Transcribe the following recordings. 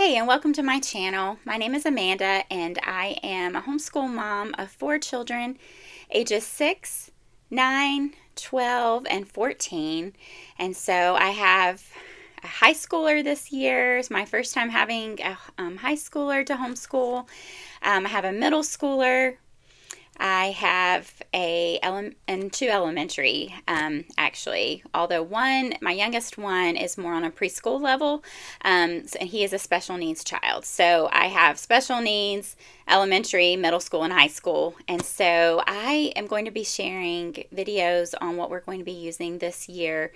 Hey, and welcome to my channel. My name is Amanda, and I am a homeschool mom of 4 children, ages 6, 9, 12, and 14. And so I have a high schooler this year. It's my first time having a high schooler to homeschool. I have a middle schooler. I have and two elementary, actually. Although my youngest one, is more on a preschool level, and he is a special needs child. So I have special needs, elementary, middle school, and high school. And so I am going to be sharing videos on what we're going to be using this year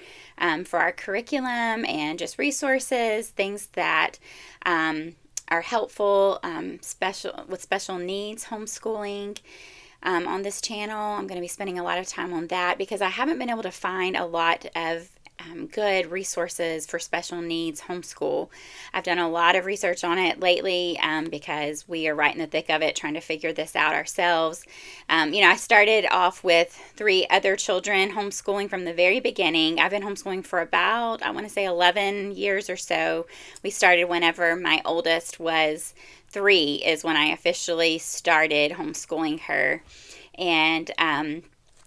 for our curriculum and just resources, things that are helpful, with special needs homeschooling. On this channel, I'm going to be spending a lot of time on that because I haven't been able to find a lot of good resources for special needs homeschool. I've done a lot of research on it lately because we are right in the thick of it trying to figure this out ourselves. I started off with 3 other children homeschooling from the very beginning. I've been homeschooling for about, I want to say 11 years or so. We started whenever my oldest was 3 is when I officially started homeschooling her. And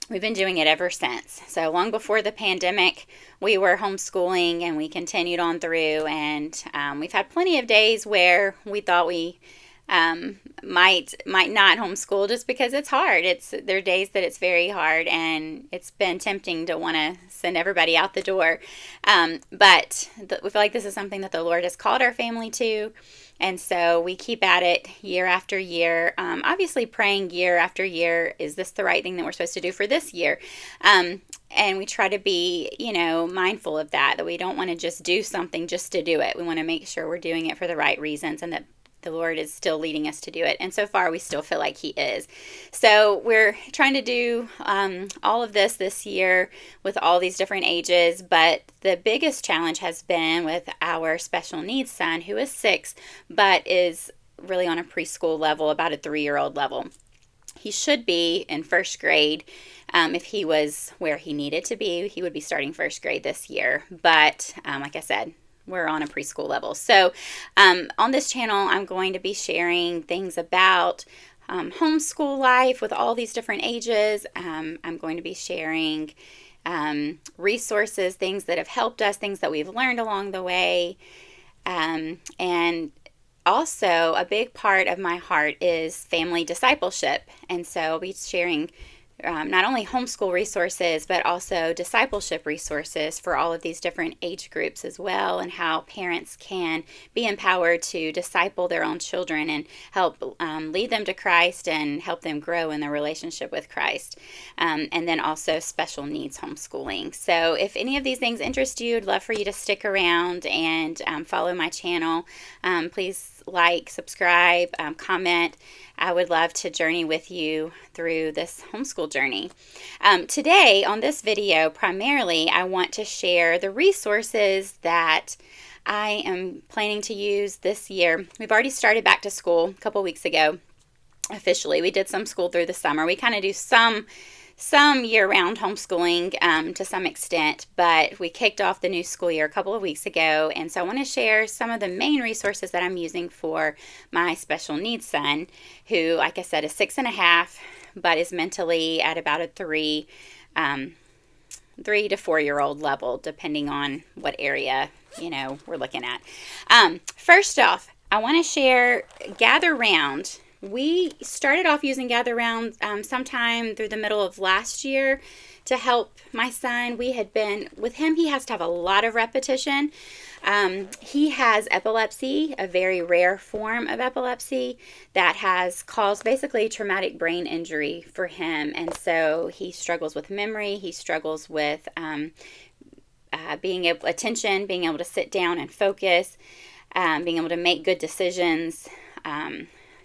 we've been doing it ever since. So long before the pandemic, we were homeschooling and we continued on through. And we've had plenty of days where we thought we might not homeschool just because it's hard. There are days that it's very hard, and it's been tempting to want to send everybody out the door. But we feel like this is something that the Lord has called our family to. And so we keep at it year after year, obviously praying year after year, is this the right thing that we're supposed to do for this year? And we try to be, mindful of that we don't want to just do something just to do it. We want to make sure we're doing it for the right reasons and that the Lord is still leading us to do it. And so far, we still feel like He is. So we're trying to do all of this year with all these different ages. But the biggest challenge has been with our special needs son, who is 6, but is really on a preschool level, about a 3-year-old level. He should be in first grade. If he was where he needed to be, he would be starting first grade this year. But like I said, we're on a preschool level. So on this channel, I'm going to be sharing things about homeschool life with all these different ages. I'm going to be sharing resources, things that have helped us, things that we've learned along the way. And also, a big part of my heart is family discipleship. And so I'll be sharing not only homeschool resources, but also discipleship resources for all of these different age groups as well, and how parents can be empowered to disciple their own children and help lead them to Christ and help them grow in their relationship with Christ. And then also special needs homeschooling. So if any of these things interest you, I'd love for you to stick around and follow my channel. Please like, subscribe, comment. I would love to journey with you through this homeschool journey. Today, on this video, primarily, I want to share the resources that I am planning to use this year. We've already started back to school a couple weeks ago, officially. We did some school through the summer. We kind of do some year-round homeschooling to some extent, but we kicked off the new school year a couple of weeks ago, and so I want to share some of the main resources that I'm using for my special needs son, who, like I said, is 6.5, but is mentally at about a 3 to 4-year-old level, depending on what area, we're looking at. First off, I want to share Gather Round. We started off using Gather Round sometime through the middle of last year to help my son. We had been with him. He has to have a lot of repetition. He has epilepsy, a very rare form of epilepsy that has caused basically traumatic brain injury for him. And so he struggles with memory. He struggles with being able to sit down and focus, being able to make good decisions.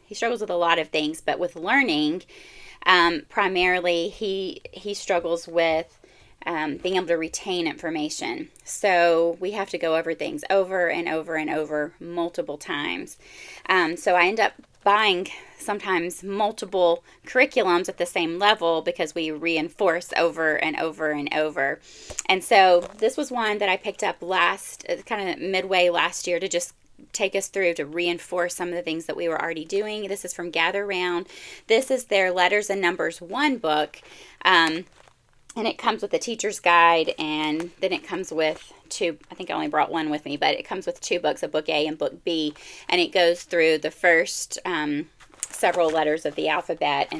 He struggles with a lot of things, but with learning, primarily he struggles with being able to retain information. So we have to go over things over and over and over multiple times. So I end up buying sometimes multiple curriculums at the same level because we reinforce over and over and over. And so this was one that I picked up kind of midway last year to just take us through to reinforce some of the things that we were already doing. This is from Gather Round. This is their Letters and Numbers 1 book. And it comes with a teacher's guide, and then it comes with two, I think I only brought one with me, but it comes with 2 books, a book A and book B, and it goes through the first several letters of the alphabet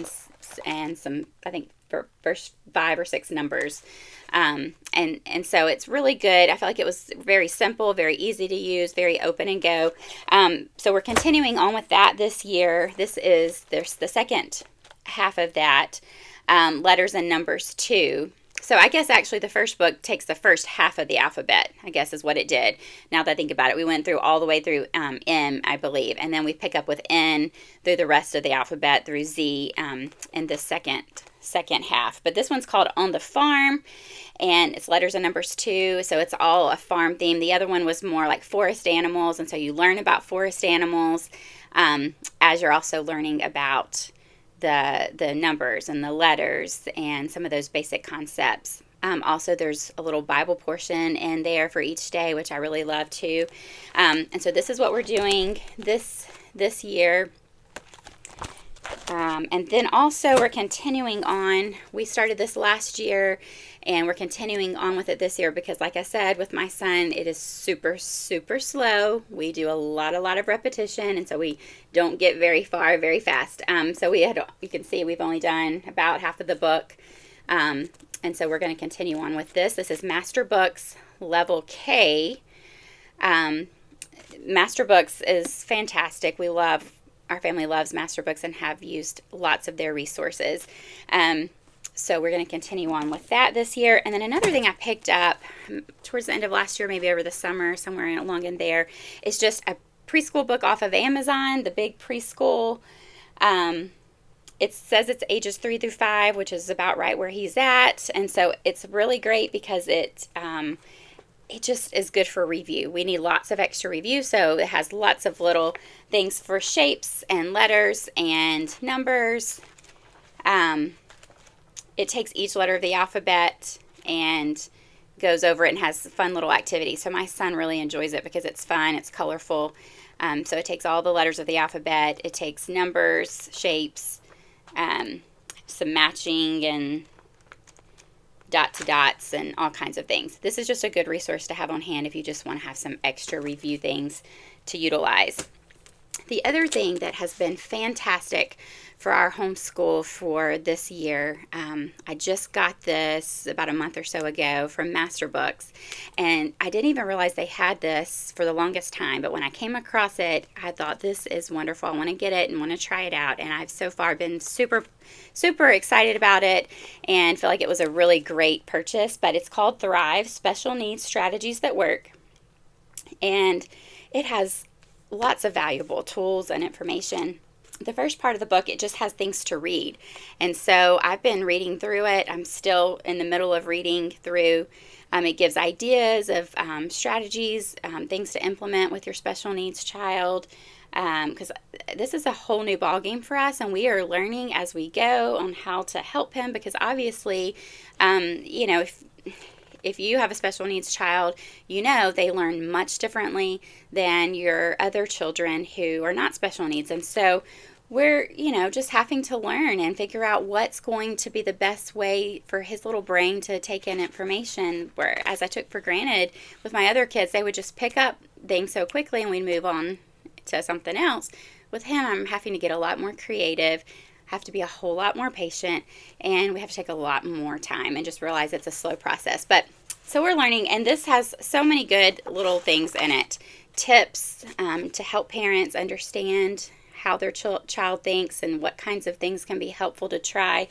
and some, I think, for first 5 or 6 numbers. And so it's really good. I felt like it was very simple, very easy to use, very open and go. So we're continuing on with that this year. There's the second half of that. Letters and Numbers 2. So I guess actually the first book takes the first half of the alphabet, I guess is what it did. Now that I think about it, we went through all the way through M, I believe, and then we pick up with N through the rest of the alphabet through Z in the second half. But this one's called On the Farm, and it's Letters and Numbers 2, so it's all a farm theme. The other one was more like forest animals, and so you learn about forest animals as you're also learning about the numbers and the letters and some of those basic concepts. Also, there's a little Bible portion in there for each day, which I really love too. And so this is what we're doing this year. And then also we're continuing on. We started this last year, and we're continuing on with it this year because, like I said, with my son, it is super, super slow. We do a lot of repetition, and so we don't get very far very fast. So you can see we've only done about half of the book. And so we're going to continue on with this. This is Master Books Level K. Master Books is fantastic. Our family loves Master Books and have used lots of their resources. So we're going to continue on with that this year. And then another thing I picked up towards the end of last year, maybe over the summer, somewhere along in there, is just a preschool book off of Amazon, the Big Preschool. It says it's ages 3 through 5, which is about right where he's at. And so it's really great because it just is good for review. We need lots of extra review, so it has lots of little things for shapes and letters and numbers. It takes each letter of the alphabet and goes over it and has fun little activities. So my son really enjoys it because it's fun, it's colorful. So it takes all the letters of the alphabet. It takes numbers, shapes, some matching and dots and all kinds of things. This is just a good resource to have on hand if you just want to have some extra review things to utilize. The other thing that has been fantastic for our homeschool for this year, I just got this about a month or so ago from Master Books, and I didn't even realize they had this for the longest time, but when I came across it, I thought, this is wonderful. I want to get it and want to try it out, and I've so far been super excited about it and feel like it was a really great purchase. But it's called Thrive, Special Needs Strategies That Work, and it has lots of valuable tools and information. The first part of the book, it just has things to read. And so I've been reading through it. I'm still in the middle of reading through. It gives ideas of strategies, things to implement with your special needs child. Because this is a whole new ballgame for us, and we are learning as we go on how to help him. Because obviously, if you have a special needs child, they learn much differently than your other children who are not special needs. And so we're, just having to learn and figure out what's going to be the best way for his little brain to take in information. Whereas I took for granted with my other kids, they would just pick up things so quickly and we'd move on to something else. With him, I'm having to get a lot more creative, have to be a whole lot more patient, and we have to take a lot more time and just realize it's a slow process. But so we're learning, and this has so many good little things in it. Tips to help parents understand how their child thinks and what kinds of things can be helpful to try.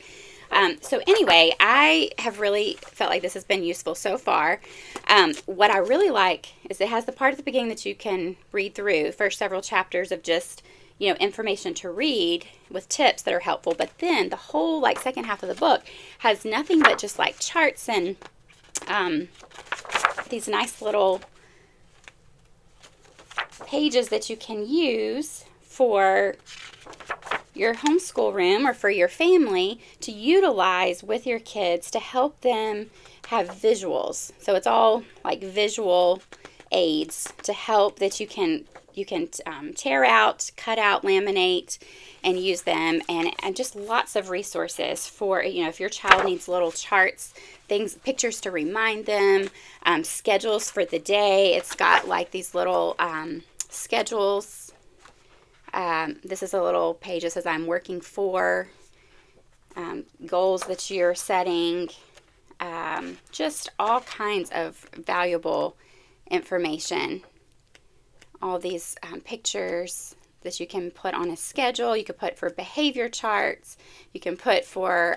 So anyway, I have really felt like this has been useful so far. What I really like is it has the part at the beginning that you can read through, first several chapters of just, information to read with tips that are helpful. But then the whole second half of the book has nothing but just charts and these nice little pages that you can use for your homeschool room or for your family to utilize with your kids to help them have visuals. So it's all visual aids to help that you can tear out, cut out, laminate, and use them. And just lots of resources for, if your child needs little charts, things, pictures to remind them, schedules for the day. It's got like these little schedules. This is a little page that says I'm working for, goals that you're setting, just all kinds of valuable information. All these pictures that you can put on a schedule. You could put for behavior charts. You can put for,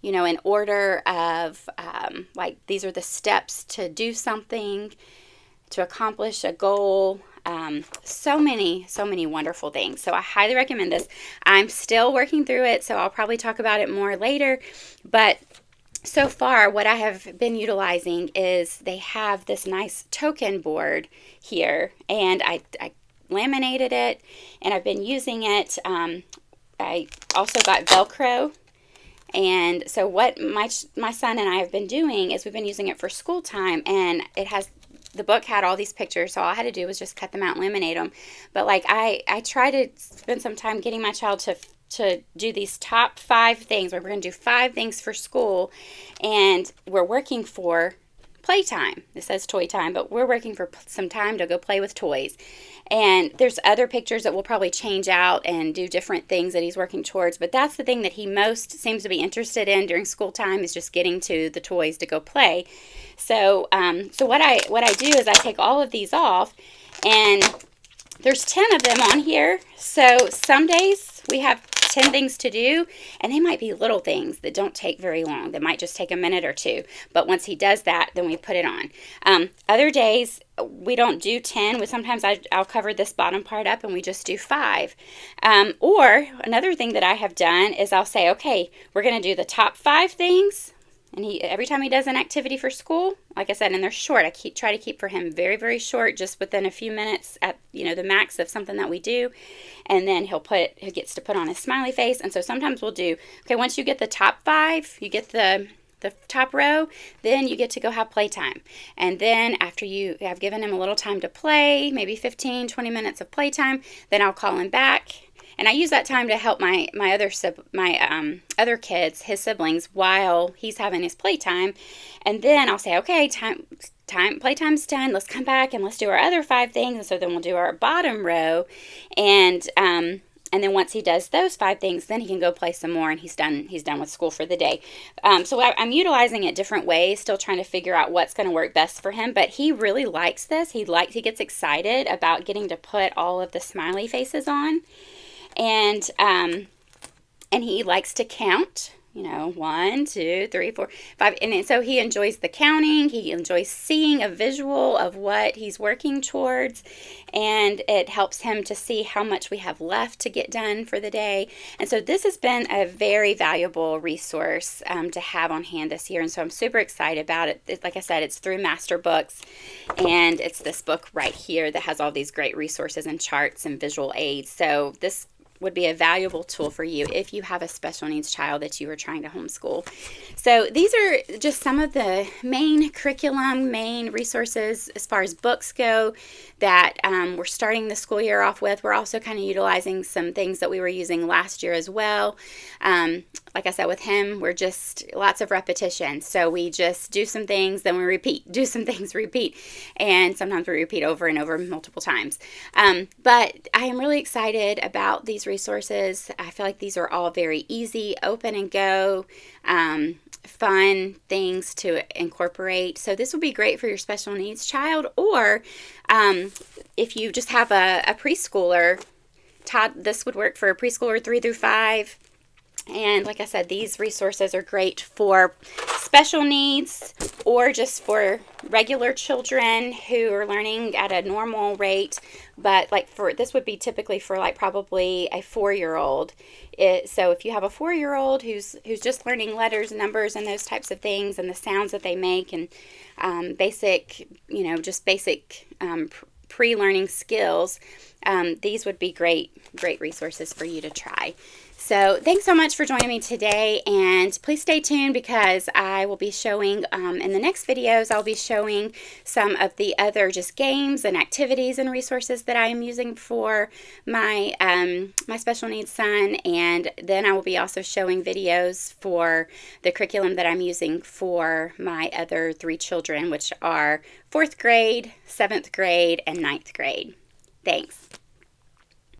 in order of, like, these are the steps to do something, to accomplish a goal. So many wonderful things. So I highly recommend this. I'm still working through it, so I'll probably talk about it more later. But so far, what I have been utilizing is they have this nice token board here, and I laminated it, and I've been using it. I also got Velcro, and so what my son and I have been doing is we've been using it for school time, and the book had all these pictures, so all I had to do was just cut them out and laminate them. But like I try to spend some time getting my child to do these top 5 things, where we're going to do 5 things for school, and we're working for playtime. It says toy time, but we're working for some time to go play with toys. And there's other pictures that we'll probably change out and do different things that he's working towards, but that's the thing that he most seems to be interested in during school time, is just getting to the toys to go play. So what I do is I take all of these off, and there's 10 of them on here. So some days we have 10 things to do, and they might be little things that don't take very long. They might just take a minute or two. But once he does that, then we put it on. Other days, we don't do 10. Sometimes I'll cover this bottom part up, and we just do 5. Or another thing that I have done is I'll say, okay, we're going to do the top 5 things. And every time he does an activity for school, like I said, and they're short, I try to keep for him very, very short, just within a few minutes at the max of something that we do. And then he gets to put on his smiley face. And so sometimes we'll do, okay, once you get the top 5, you get the top row, then you get to go have playtime. And then after you have given him a little time to play, maybe 15, 20 minutes of playtime, then I'll call him back. And I use that time to help my other kids, his siblings, while he's having his playtime. And then I'll say, okay, playtime's done. Let's come back and let's do our other 5 things. And so then we'll do our bottom row, and then once he does those 5 things, then he can go play some more, and he's done with school for the day. So I'm utilizing it different ways, still trying to figure out what's going to work best for him. But he really likes this. He gets excited about getting to put all of the smiley faces on. And he likes to count, 1, 2, 3, 4, 5. And so he enjoys the counting. He enjoys seeing a visual of what he's working towards. And it helps him to see how much we have left to get done for the day. And so this has been a very valuable resource to have on hand this year. And so I'm super excited about it. Like I said, it's through Master Books. And it's this book right here that has all these great resources and charts and visual aids. So this would be a valuable tool for you if you have a special needs child that you are trying to homeschool. So these are just some of the main resources as far as books go that we're starting the school year off with. We're also kind of utilizing some things that we were using last year as well. Like I said, with him, we're just lots of repetition. So we just do some things, then we repeat, do some things, repeat. And sometimes we repeat over and over multiple times. But I am really excited about these resources. I feel like these are all very easy, open and go, fun things to incorporate. So this will be great for your special needs child, or if you just have a preschooler, this would work for a preschooler 3 through 5. And like I said, these resources are great for special needs or just for regular children who are learning at a normal rate. But this would be typically for probably a 4-year-old. So if you have a 4-year-old who's just learning letters and numbers and those types of things and the sounds that they make and basic pre-learning skills, these would be great resources for you to try. So thanks so much for joining me today, and please stay tuned because I will be showing in the next videos, I'll be showing some of the other just games and activities and resources that I am using for my my special needs son, and then I will be also showing videos for the curriculum that I'm using for my other 3 children, which are 4th grade, 7th grade, and 9th grade. Thanks.